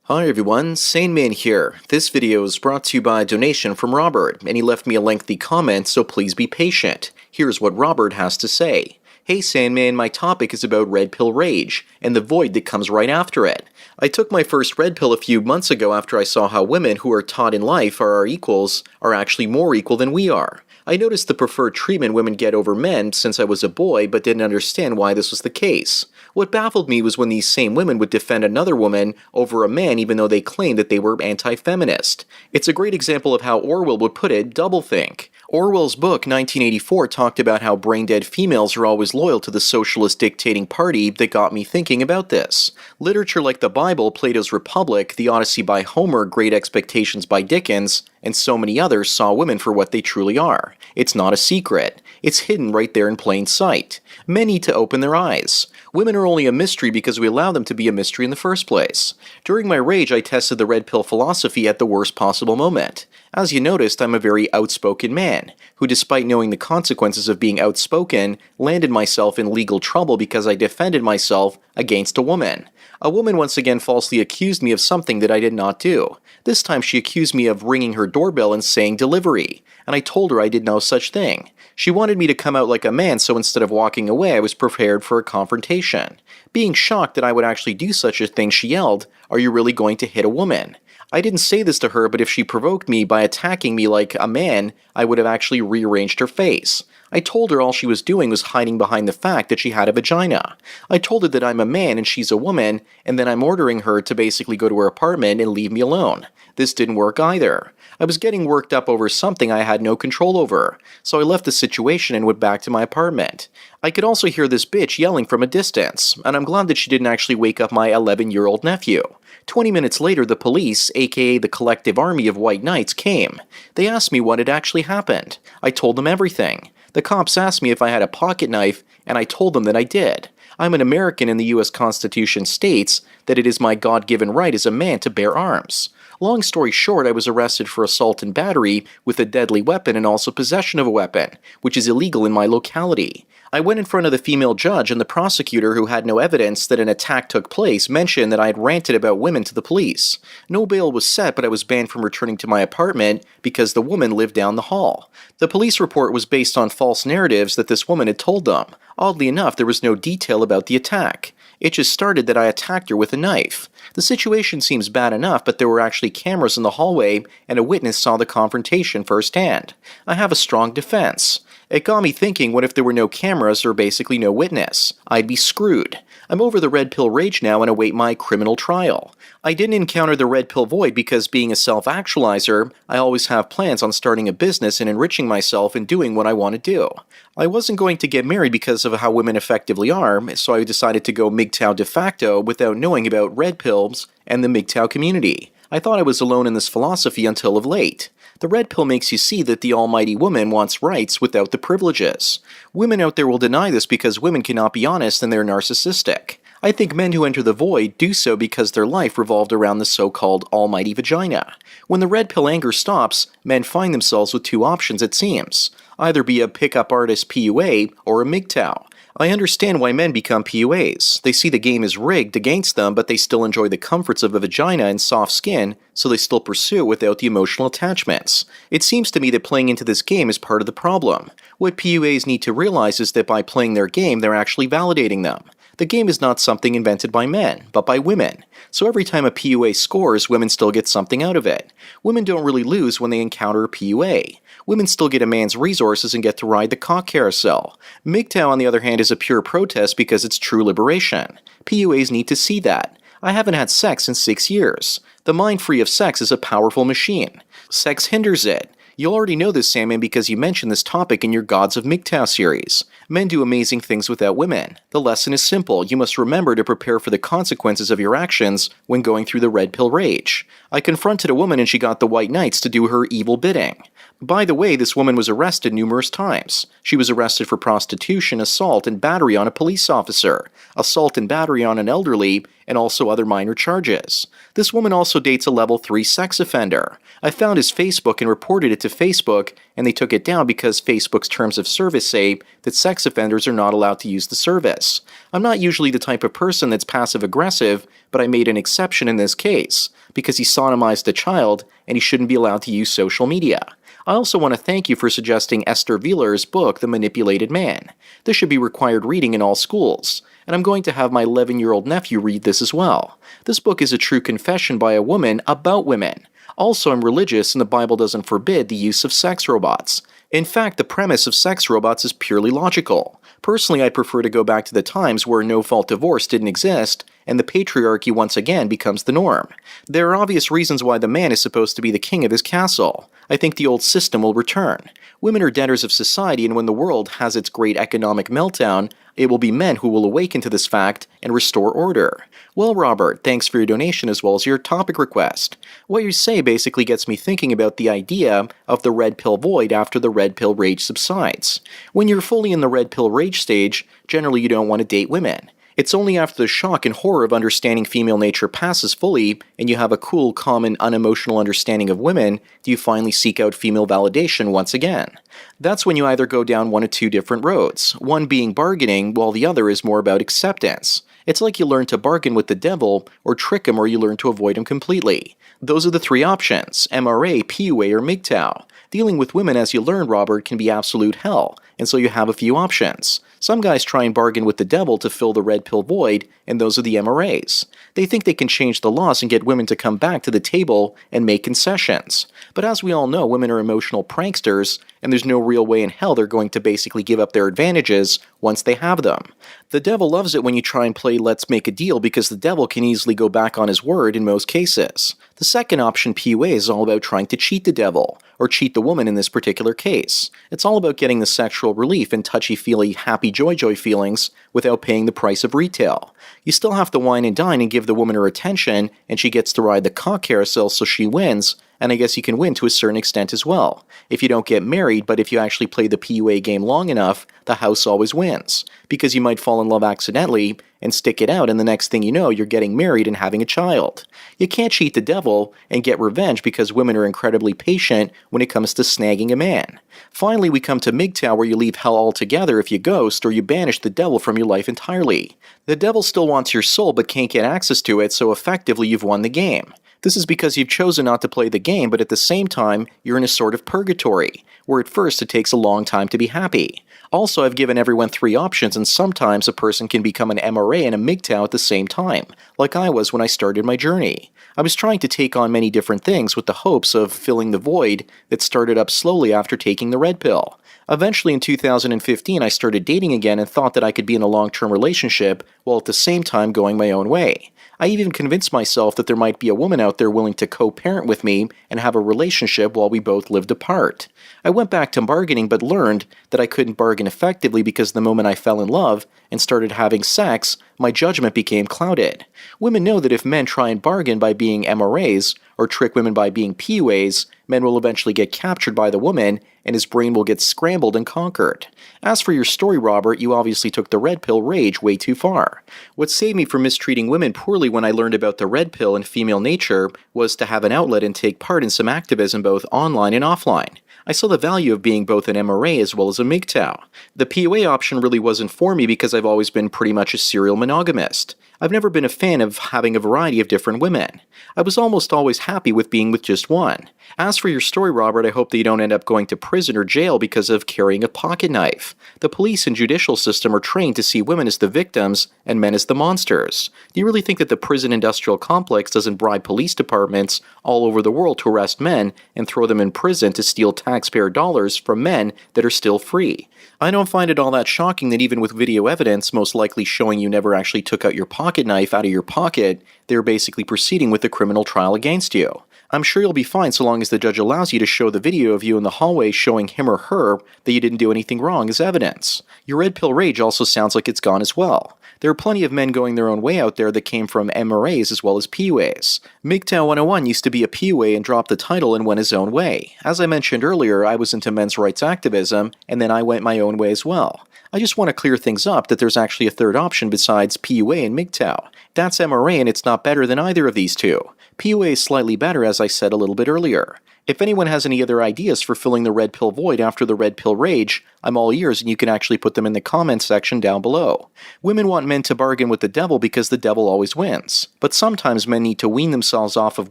Hi everyone, Sandman here. This video is brought to you by a donation from Robert, and he left me a lengthy comment, so please be patient. Here's what Robert has to say. Hey Sandman, my topic is about red pill rage, and the void that comes right after it. I took my first red pill a few months ago after I saw how women who are taught in life are our equals are actually more equal than we are. I noticed the preferred treatment women get over men since I was a boy, but didn't understand why this was the case. What baffled me was when these same women would defend another woman over a man even though they claimed that they were anti-feminist. It's a great example of how Orwell would put it, doublethink. Orwell's book 1984 talked about how brain-dead females are always loyal to the socialist dictating party that got me thinking about this. Literature like the Bible, Plato's Republic, the Odyssey by Homer, Great Expectations by Dickens, and so many others saw women for what they truly are. It's not a secret. It's hidden right there in plain sight. Men need to open their eyes. Women are only a mystery because we allow them to be a mystery in the first place. During my rage, I tested the red pill philosophy at the worst possible moment. As you noticed, I'm a very outspoken man, who despite knowing the consequences of being outspoken, landed myself in legal trouble because I defended myself against a woman. A woman once again falsely accused me of something that I did not do. This time she accused me of ringing her doorbell and saying delivery, and I told her I did no such thing. She wanted me to come out like a man, so instead of walking away, I was prepared for a confrontation. Being shocked that I would actually do such a thing, she yelled, "Are you really going to hit a woman?" I didn't say this to her, but if she provoked me by attacking me like a man, I would have actually rearranged her face. I told her all she was doing was hiding behind the fact that she had a vagina. I told her that I'm a man and she's a woman, and then I'm ordering her to basically go to her apartment and leave me alone. This didn't work either. I was getting worked up over something I had no control over, so I left the situation and went back to my apartment. I could also hear this bitch yelling from a distance, and I'm glad that she didn't actually wake up my 11-year-old nephew. 20 minutes later, the police, aka the collective army of white knights, came. They asked me what had actually happened. I told them everything. The cops asked me if I had a pocket knife, and I told them that I did. I'm an American and the US Constitution states that it is my God-given right as a man to bear arms. Long story short, I was arrested for assault and battery with a deadly weapon and also possession of a weapon, which is illegal in my locality. I went in front of the female judge, and the prosecutor, who had no evidence that an attack took place, mentioned that I had ranted about women to the police. No bail was set, but I was banned from returning to my apartment because the woman lived down the hall. The police report was based on false narratives that this woman had told them. Oddly enough, there was no detail about the attack. It just started that I attacked her with a knife. The situation seems bad enough, but there were actually cameras in the hallway, and a witness saw the confrontation firsthand. I have a strong defense. It got me thinking, what if there were no cameras or basically no witness? I'd be screwed. I'm over the red pill rage now and await my criminal trial. I didn't encounter the red pill void because, being a self-actualizer, I always have plans on starting a business and enriching myself and doing what I want to do. I wasn't going to get married because of how women effectively are, so I decided to go MGTOW de facto without knowing about red pills and the MGTOW community. I thought I was alone in this philosophy until of late. The red pill makes you see that the almighty woman wants rights without the privileges. Women out there will deny this because women cannot be honest and they're narcissistic. I think men who enter the void do so because their life revolved around the so-called almighty vagina. When the red pill anger stops, men find themselves with two options, it seems. Either be a pickup artist PUA or a MGTOW. I understand why men become PUAs. They see the game is rigged against them, but they still enjoy the comforts of a vagina and soft skin, so they still pursue it without the emotional attachments. It seems to me that playing into this game is part of the problem. What PUAs need to realize is that by playing their game, they're actually validating them. The game is not something invented by men, but by women. So every time a PUA scores, women still get something out of it. Women don't really lose when they encounter a PUA. Women still get a man's resources and get to ride the cock carousel. MGTOW, on the other hand, is a pure protest because it's true liberation. PUAs need to see that. I haven't had sex in 6 years. The mind free of sex is a powerful machine. Sex hinders it. You already know this, Sandman, because you mentioned this topic in your Gods of MGTOW series. Men do amazing things without women. The lesson is simple. You must remember to prepare for the consequences of your actions when going through the red pill rage. I confronted a woman and she got the white knights to do her evil bidding. By the way, this woman was arrested numerous times. She was arrested for prostitution, assault, and battery on a police officer, assault and battery on an elderly, and also other minor charges. This woman also dates a level 3 sex offender. I found his Facebook and reported it to Facebook, and they took it down because Facebook's terms of service say that sex offenders are not allowed to use the service. I'm not usually the type of person that's passive-aggressive, but I made an exception in this case, because he sodomized a child, and he shouldn't be allowed to use social media. I also want to thank you for suggesting Esther Wheeler's book, The Manipulated Man. This should be required reading in all schools, and I'm going to have my 11-year-old nephew read this as well. This book is a true confession by a woman about women. Also, I'm religious and the Bible doesn't forbid the use of sex robots. In fact, the premise of sex robots is purely logical. Personally, I prefer to go back to the times where no-fault divorce didn't exist, and the patriarchy once again becomes the norm. There are obvious reasons why the man is supposed to be the king of his castle. I think the old system will return. Women are debtors of society, and when the world has its great economic meltdown, it will be men who will awaken to this fact and restore order. Well, Robert, thanks for your donation as well as your topic request. What you say basically gets me thinking about the idea of the red pill void after the red pill rage subsides. When you're fully in the red pill rage stage, generally you don't want to date women. It's only after the shock and horror of understanding female nature passes fully, and you have a cool, common, unemotional understanding of women, do you finally seek out female validation once again. That's when you either go down one of two different roads, one being bargaining, while the other is more about acceptance. It's like you learn to bargain with the devil, or trick him, or you learn to avoid him completely. Those are the three options: MRA, PUA, or MGTOW. Dealing with women, as you learn, Robert, can be absolute hell, and so you have a few options. Some guys try and bargain with the devil to fill the red pill void, and those are the MRAs. They think they can change the laws and get women to come back to the table and make concessions. But as we all know, women are emotional pranksters, and there's no real way in hell they're going to basically give up their advantages once they have them. The devil loves it when you try and play let's make a deal because the devil can easily go back on his word in most cases. The second option, PUA, is all about trying to cheat the devil, or cheat the woman in this particular case. It's all about getting the sexual relief and touchy-feely, happy joy feelings without paying the price of retail. You still have to wine and dine and give the woman her attention, and she gets to ride the cock carousel so she wins, and I guess you can win to a certain extent as well. If you don't get married, but if you actually play the PUA game long enough, the house always wins. Because you might fall in love accidentally and stick it out, and the next thing you know, you're getting married and having a child. You can't cheat the devil and get revenge because women are incredibly patient when it comes to snagging a man. Finally, we come to MGTOW, where you leave hell altogether if you ghost or you banish the devil from your life entirely. The devil still wants your soul but can't get access to it, so effectively you've won the game. This is because you've chosen not to play the game, but at the same time, you're in a sort of purgatory, where at first it takes a long time to be happy. Also, I've given everyone three options, and sometimes a person can become an MRA and a MGTOW at the same time, like I was when I started my journey. I was trying to take on many different things with the hopes of filling the void that started up slowly after taking the red pill. Eventually, in 2015, I started dating again and thought that I could be in a long-term relationship while at the same time going my own way. I even convinced myself that there might be a woman out there willing to co-parent with me and have a relationship while we both lived apart. I went back to bargaining but learned that I couldn't bargain effectively because the moment I fell in love and started having sex, my judgment became clouded. Women know that if men try and bargain by being MRAs or trick women by being PUAs, men will eventually get captured by the woman and his brain will get scrambled and conquered. As for your story, Robert, you obviously took the red pill rage way too far. What saved me from mistreating women poorly when I learned about the red pill and female nature was to have an outlet and take part in some activism both online and offline. I saw the value of being both an MRA as well as a MGTOW. The PUA option really wasn't for me because I've always been pretty much a serial monogamist. I've never been a fan of having a variety of different women. I was almost always happy with being with just one. As for your story, Robert, I hope that you don't end up going to prison or jail because of carrying a pocket knife. The police and judicial system are trained to see women as the victims and men as the monsters. Do you really think that the prison industrial complex doesn't bribe police departments all over the world to arrest men and throw them in prison to steal taxpayer dollars from men that are still free? I don't find it all that shocking that even with video evidence most likely showing you never actually took out your pocket knife out of your pocket, They're basically proceeding with a criminal trial against you. I'm sure you'll be fine so long as the judge allows you to show the video of you in the hallway showing him or her that you didn't do anything wrong as evidence. Your red pill rage also sounds like it's gone as well. There are plenty of men going their own way out there that came from MRAs as well as PUAs. MGTOW 101 used to be a PUA and dropped the title and went his own way. As I mentioned earlier, I was into men's rights activism, and then I went my own way as well. I just want to clear things up that there's actually a third option besides PUA and MGTOW. That's MRA and it's not better than either of these two. PUA is slightly better, as I said a little bit earlier. If anyone has any other ideas for filling the red pill void after the red pill rage, I'm all ears and you can actually put them in the comments section down below. Women want men to bargain with the devil because the devil always wins. But sometimes men need to wean themselves off of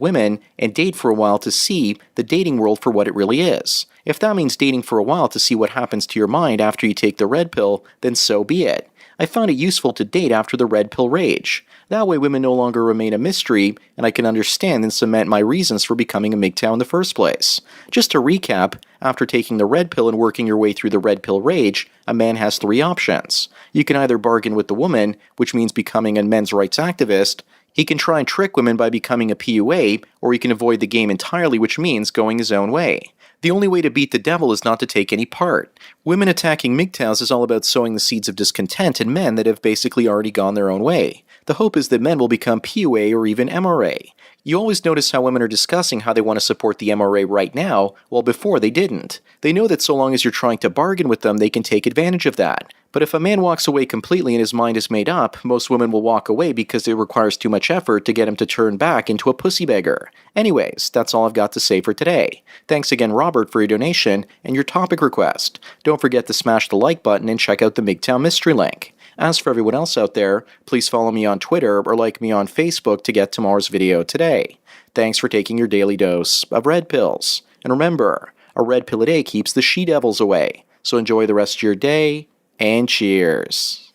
women and date for a while to see the dating world for what it really is. If that means dating for a while to see what happens to your mind after you take the red pill, then so be it. I found it useful to date after the red pill rage. That way women no longer remain a mystery, and I can understand and cement my reasons for becoming a MGTOW in the first place. Just to recap, after taking the red pill and working your way through the red pill rage, a man has three options. You can either bargain with the woman, which means becoming a men's rights activist. He can try and trick women by becoming a PUA, or he can avoid the game entirely, which means going his own way. The only way to beat the devil is not to take any part. Women attacking MGTOWs is all about sowing the seeds of discontent in men that have basically already gone their own way. The hope is that men will become PUA or even MRA. You always notice how women are discussing how they want to support the MRA right now, while before they didn't. They know that so long as you're trying to bargain with them, they can take advantage of that. But if a man walks away completely and his mind is made up, most women will walk away because it requires too much effort to get him to turn back into a pussy beggar. Anyways, that's all I've got to say for today. Thanks again, Robert, for your donation and your topic request. Don't forget to smash the like button and check out the MGTOW mystery link. As for everyone else out there, please follow me on Twitter or like me on Facebook to get tomorrow's video today. Thanks for taking your daily dose of red pills. And remember, a red pill a day keeps the she-devils away. So enjoy the rest of your day, and cheers.